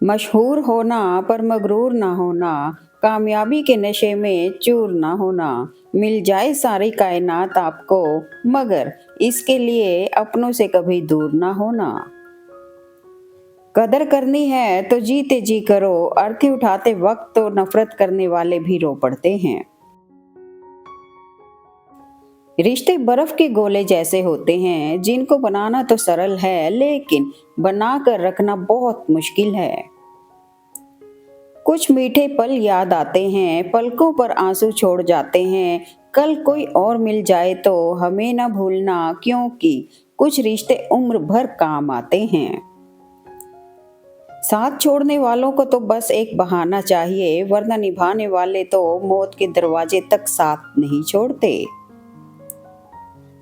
मशहूर होना पर मगरूर ना होना, कामयाबी के नशे में चूर ना होना, मिल जाए सारी कायनात आपको, मगर इसके लिए अपनों से कभी दूर ना होना। कदर करनी है तो जीते जी करो, अर्थी उठाते वक्त तो नफरत करने वाले भी रो पड़ते हैं। रिश्ते बर्फ के गोले जैसे होते हैं, जिनको बनाना तो सरल है लेकिन बनाकर रखना बहुत मुश्किल है। कुछ मीठे पल याद आते हैं, पलकों पर आंसू छोड़ जाते हैं। कल कोई और मिल जाए तो हमें ना भूलना, क्योंकि कुछ रिश्ते उम्र भर काम आते हैं। साथ छोड़ने वालों को तो बस एक बहाना चाहिए, वरना निभाने वाले तो मौत के दरवाजे तक साथ नहीं छोड़ते।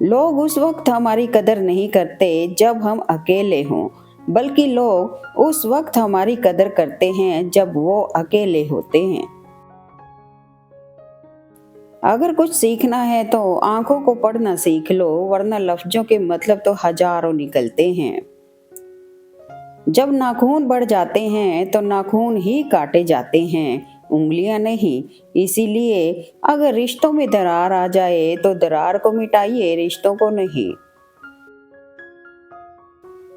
लोग उस वक्त हमारी कदर नहीं करते जब हम अकेले हों, बल्कि लोग उस वक्त हमारी कदर करते हैं जब वो अकेले होते हैं। अगर कुछ सीखना है तो आंखों को पढ़ना सीख लो, वरना लफ्जों के मतलब तो हजारों निकलते हैं। जब नाखून बढ़ जाते हैं तो नाखून ही काटे जाते हैं, उंगलियां नहीं। इसीलिए अगर रिश्तों में दरार आ जाए तो दरार को मिटाइए, रिश्तों को नहीं।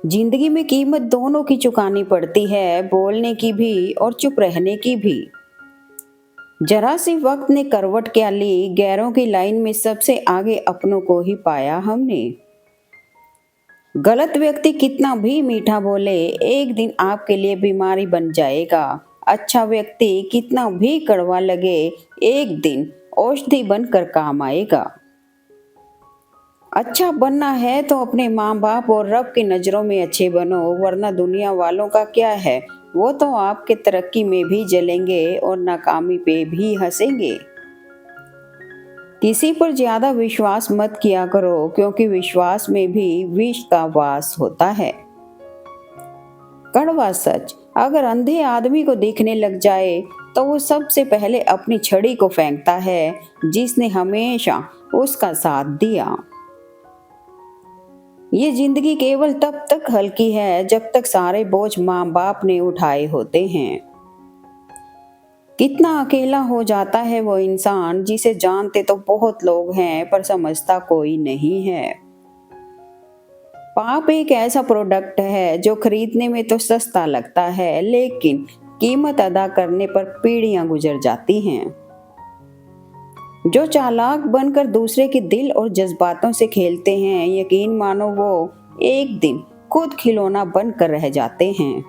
जिंदगी में कीमत दोनों की चुकानी पड़ती है, बोलने की भी और चुप रहने की भी। जरा सी वक्त ने करवट क्या ली, गैरों की लाइन में सबसे आगे अपनों को ही पाया हमने। गलत व्यक्ति कितना भी मीठा बोले, एक दिन आपके लिए बीमारी बन जाएगा। अच्छा व्यक्ति कितना भी कड़वा लगे, एक दिन औषधि बनकर काम आएगा। अच्छा बनना है तो अपने माँ बाप और रब की नज़रों में अच्छे बनो, वरना दुनिया वालों का क्या है, वो तो आपके तरक्की में भी जलेंगे और नाकामी पे भी हंसेंगे। किसी पर ज्यादा विश्वास मत किया करो, क्योंकि विश्वास में भी विष का वास होता है। कड़वा सच, अगर अंधे आदमी को दिखने लग जाए तो वो सबसे पहले अपनी छड़ी को फेंकता है जिसने हमेशा उसका साथ दिया। ये जिंदगी केवल तब तक हल्की है जब तक सारे बोझ माँ बाप ने उठाए होते हैं। कितना अकेला हो जाता है वो इंसान जिसे जानते तो बहुत लोग हैं पर समझता कोई नहीं है। पाप एक ऐसा प्रोडक्ट है जो खरीदने में तो सस्ता लगता है, लेकिन कीमत अदा करने पर पीढ़ियां गुजर जाती हैं। जो चालाक बनकर दूसरे के दिल और जज्बातों से खेलते हैं, यकीन मानो वो एक दिन खुद खिलौना बनकर रह जाते हैं।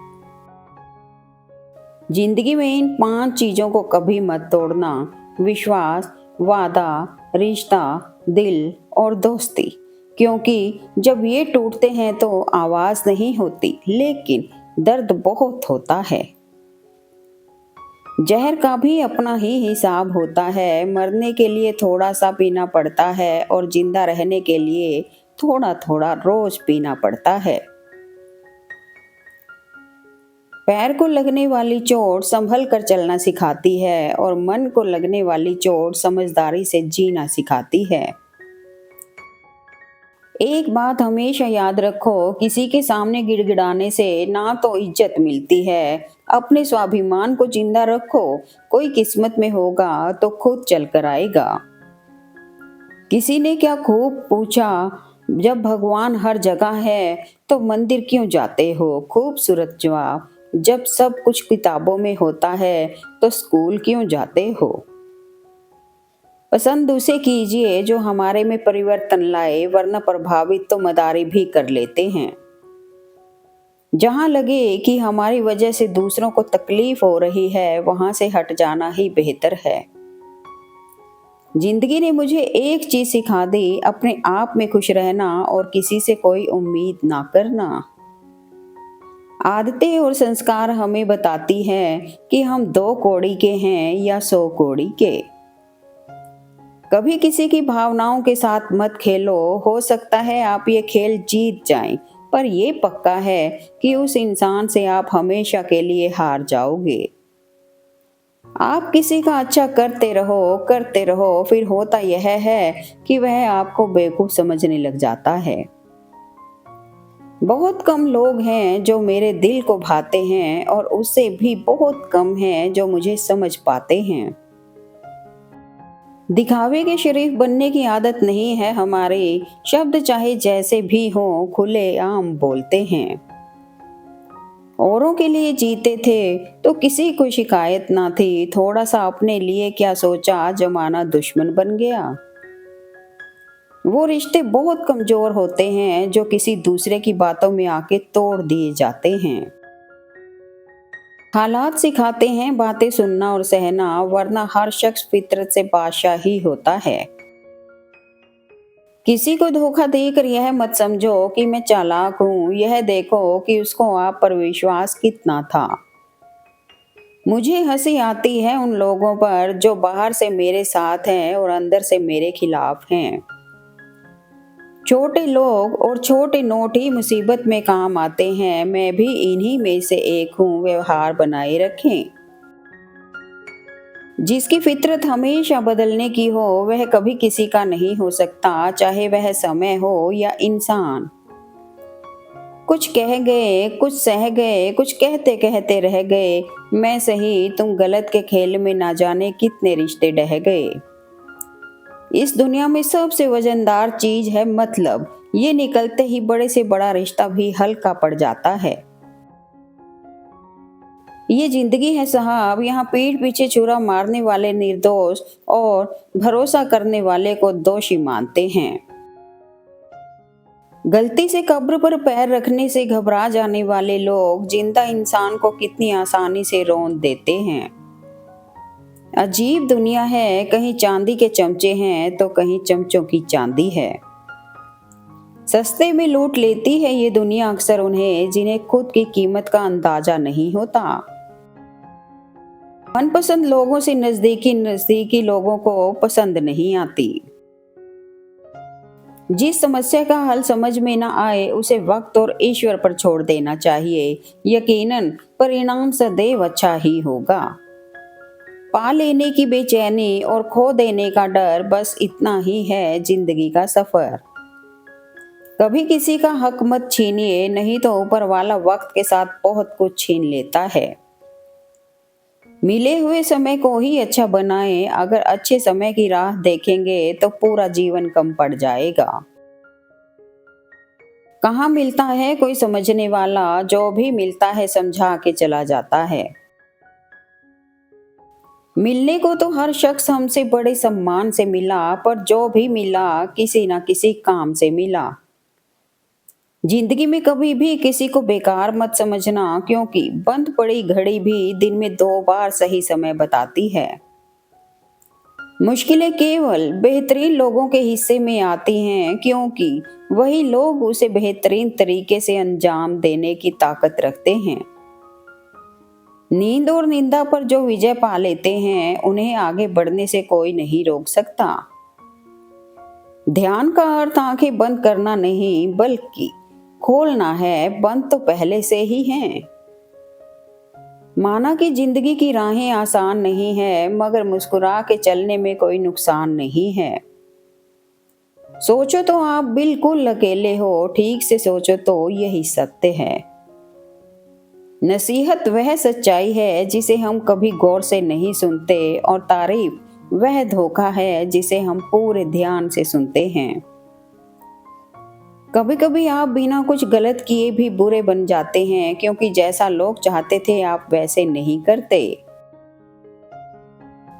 जिंदगी में इन 5 चीजों को कभी मत तोड़ना: विश्वास, वादा, रिश्ता, दिल और दोस्ती। क्योंकि जब ये टूटते हैं तो आवाज नहीं होती, लेकिन दर्द बहुत होता है। जहर का भी अपना ही हिसाब होता है, मरने के लिए थोड़ा सा पीना पड़ता है और जिंदा रहने के लिए थोड़ा थोड़ा रोज पीना पड़ता है। पैर को लगने वाली चोट संभल कर चलना सिखाती है और मन को लगने वाली चोट समझदारी से जीना सिखाती है। एक बात हमेशा याद रखो, किसी के सामने गिड़गिड़ाने से ना तो इज्जत मिलती है। अपने स्वाभिमान को जिंदा रखो, कोई किस्मत में होगा तो खुद चल कर आएगा। किसी ने क्या खूब पूछा, जब भगवान हर जगह है तो मंदिर क्यों जाते हो? खूबसूरत जवाब, जब सब कुछ किताबों में होता है तो स्कूल क्यों जाते हो? पसंद उसे कीजिए जो हमारे में परिवर्तन लाए, वरना प्रभावित तो मदारी भी कर लेते हैं। जहां लगे कि हमारी वजह से दूसरों को तकलीफ हो रही है, वहां से हट जाना ही बेहतर है। जिंदगी ने मुझे एक चीज सिखा दी, अपने आप में खुश रहना और किसी से कोई उम्मीद ना करना। आदतें और संस्कार हमें बताती हैं कि हम 2 कौड़ी के हैं या 100 कौड़ी के। कभी किसी की भावनाओं के साथ मत खेलो, हो सकता है आप ये खेल जीत जाएं, पर ये पक्का है कि उस इंसान से आप हमेशा के लिए हार जाओगे। आप किसी का अच्छा करते रहो, फिर होता यह है कि वह आपको बेवकूफ समझने लग जाता है। बहुत कम लोग हैं जो मेरे दिल को भाते हैं और उससे भी बहुत कम हैं जो मुझे समझ पाते हैं। दिखावे के शरीफ बनने की आदत नहीं है हमारी, शब्द चाहे जैसे भी हों खुलेआम बोलते हैं। औरों के लिए जीते थे तो किसी को शिकायत ना थी, थोड़ा सा अपने लिए क्या सोचा जमाना दुश्मन बन गया। वो रिश्ते बहुत कमजोर होते हैं जो किसी दूसरे की बातों में आके तोड़ दिए जाते हैं। हालात सिखाते हैं बातें सुनना और सहना, वरना हर शख्स फितरत से बादशाह ही होता है। किसी को धोखा देकर यह मत समझो कि मैं चालाक हूँ, यह देखो कि उसको आप पर विश्वास कितना था। मुझे हंसी आती है उन लोगों पर जो बाहर से मेरे साथ हैं और अंदर से मेरे खिलाफ हैं। छोटे लोग और छोटे नोट ही मुसीबत में काम आते हैं, मैं भी इन्हीं में से एक हूँ। व्यवहार बनाए रखें। जिसकी फितरत हमेशा बदलने की हो वह कभी किसी का नहीं हो सकता, चाहे वह समय हो या इंसान। कुछ कह गए, कुछ सह गए, कुछ कहते कहते रह गए, मैं सही तुम गलत के खेल में ना जाने कितने रिश्ते ढह गए। इस दुनिया में सबसे वजनदार चीज है मतलब, ये निकलते ही बड़े से बड़ा रिश्ता भी हल्का पड़ जाता है। ये जिंदगी है साहब, यहाँ पीठ पीछे छुरा मारने वाले निर्दोष और भरोसा करने वाले को दोषी मानते हैं। गलती से कब्र पर पैर रखने से घबरा जाने वाले लोग जिंदा इंसान को कितनी आसानी से रौंद देते हैं। अजीब दुनिया है, कहीं चांदी के चमचे हैं तो कहीं चमचों की चांदी है। सस्ते में लूट लेती है ये दुनिया अक्सर उन्हें जिन्हें खुद की कीमत का अंदाजा नहीं होता। मनपसंद लोगों से नजदीकी लोगों को पसंद नहीं आती। जिस समस्या का हल समझ में ना आए उसे वक्त और ईश्वर पर छोड़ देना चाहिए, यकीनन परिणाम सदैव अच्छा ही होगा। पा लेने की बेचैनी और खो देने का डर, बस इतना ही है जिंदगी का सफर। कभी किसी का हक मत छीनिए, नहीं तो ऊपर वाला वक्त के साथ बहुत कुछ छीन लेता है। मिले हुए समय को ही अच्छा बनाएं, अगर अच्छे समय की राह देखेंगे तो पूरा जीवन कम पड़ जाएगा। कहाँ मिलता है कोई समझने वाला, जो भी मिलता है समझा के चला जाता है। मिलने को तो हर शख्स हमसे बड़े सम्मान से मिला, पर जो भी मिला किसी ना किसी काम से मिला। जिंदगी में कभी भी किसी को बेकार मत समझना, क्योंकि बंद पड़ी घड़ी भी दिन में 2 बार सही समय बताती है। मुश्किलें केवल बेहतरीन लोगों के हिस्से में आती हैं, क्योंकि वही लोग उसे बेहतरीन तरीके से अंजाम देने की ताकत रखते हैं। नींद और निंदा पर जो विजय पा लेते हैं उन्हें आगे बढ़ने से कोई नहीं रोक सकता। ध्यान का अर्थ आंखें बंद करना नहीं बल्कि खोलना है, बंद तो पहले से ही हैं। माना कि जिंदगी की राहें आसान नहीं है, मगर मुस्कुरा के चलने में कोई नुकसान नहीं है। सोचो तो आप बिल्कुल अकेले हो, ठीक से सोचो तो यही सत्य है। नसीहत वह सच्चाई है जिसे हम कभी गौर से नहीं सुनते, और तारीफ वह धोखा है जिसे हम पूरे ध्यान से सुनते हैं। कभी कभी आप बिना कुछ गलत किए भी बुरे बन जाते हैं, क्योंकि जैसा लोग चाहते थे आप वैसे नहीं करते।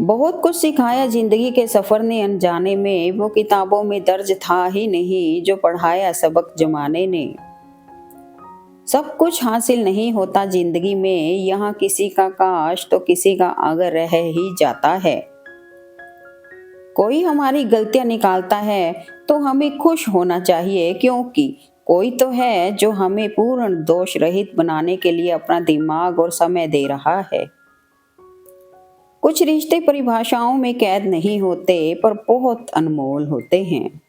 बहुत कुछ सिखाया जिंदगी के सफर ने अनजाने में, वो किताबों में दर्ज था ही नहीं जो पढ़ाया सबक जमाने ने। सब कुछ हासिल नहीं होता जिंदगी में, यहाँ किसी का काश तो किसी का अगर रह ही जाता है। कोई हमारी गलतियां निकालता है तो हमें खुश होना चाहिए, क्योंकि कोई तो है जो हमें पूर्ण दोष रहित बनाने के लिए अपना दिमाग और समय दे रहा है। कुछ रिश्ते परिभाषाओं में कैद नहीं होते, पर बहुत अनमोल होते हैं।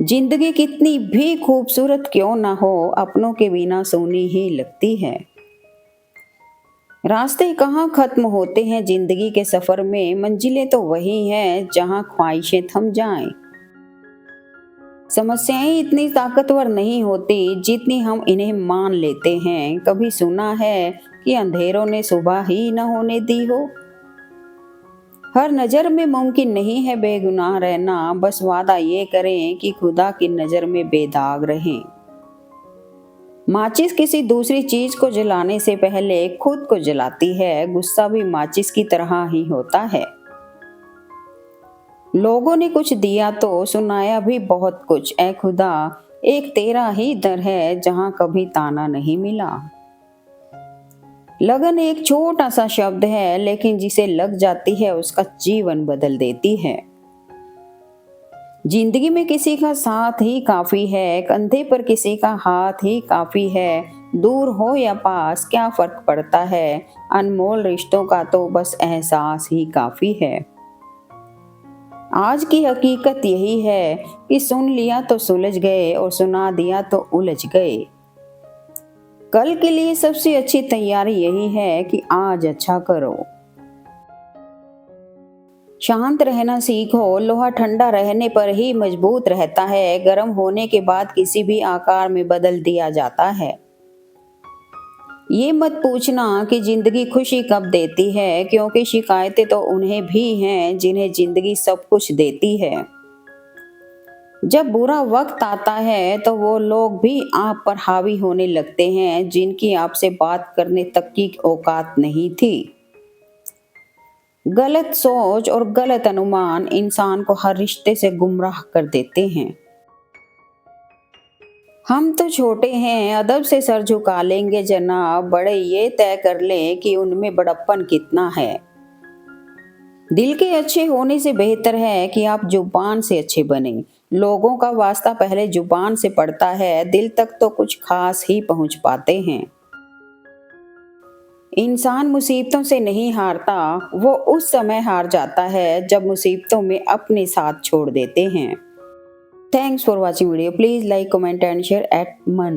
जिंदगी कितनी भी खूबसूरत क्यों ना हो, अपनों के बिना सोनी ही लगती है। रास्ते कहाँ खत्म होते हैं जिंदगी के सफर में, मंजिलें तो वही हैं जहाँ ख्वाहिशें थम जाएं। समस्याएं इतनी ताकतवर नहीं होती जितनी हम इन्हें मान लेते हैं। कभी सुना है कि अंधेरों ने सुबह ही न होने दी हो। हर नज़र में मुमकिन नहीं है बेगुनाह रहना, बस वादा ये करें कि खुदा की नज़र में बेदाग रहें। माचिस किसी दूसरी चीज को जलाने से पहले खुद को जलाती है। गुस्सा भी माचिस की तरह ही होता है। लोगों ने कुछ दिया तो सुनाया भी बहुत कुछ। ऐ खुदा, एक तेरा ही दर है जहां कभी ताना नहीं मिला। लगन एक छोटा सा शब्द है, लेकिन जिसे लग जाती है उसका जीवन बदल देती है। जिंदगी में किसी का साथ ही काफी है, कंधे पर किसी का हाथ ही काफी है। दूर हो या पास क्या फर्क पड़ता है, अनमोल रिश्तों का तो बस एहसास ही काफी है। आज की हकीकत यही है कि सुन लिया तो सुलझ गए और सुना दिया तो उलझ गए। कल के लिए सबसे अच्छी तैयारी यही है कि आज अच्छा करो। शांत रहना सीखो। लोहा ठंडा रहने पर ही मजबूत रहता है, गर्म होने के बाद किसी भी आकार में बदल दिया जाता है। ये मत पूछना कि जिंदगी खुशी कब देती है, क्योंकि शिकायतें तो उन्हें भी हैं जिन्हें जिंदगी सब कुछ देती है। जब बुरा वक्त आता है तो वो लोग भी आप पर हावी होने लगते हैं जिनकी आपसे बात करने तक की औकात नहीं थी। गलत सोच और गलत अनुमान इंसान को हर रिश्ते से गुमराह कर देते हैं। हम तो छोटे हैं, अदब से सर झुका लेंगे जनाब, बड़े ये तय कर लें कि उनमें बड़प्पन कितना है। दिल के अच्छे होने से बेहतर है कि आप जुबान से अच्छे बने। लोगों का वास्ता पहले जुबान से पड़ता है, दिल तक तो कुछ खास ही पहुंच पाते हैं। इंसान मुसीबतों से नहीं हारता, वो उस समय हार जाता है जब मुसीबतों में अपने साथ छोड़ देते हैं। Thanks for watching video. Please like, comment and share at Man.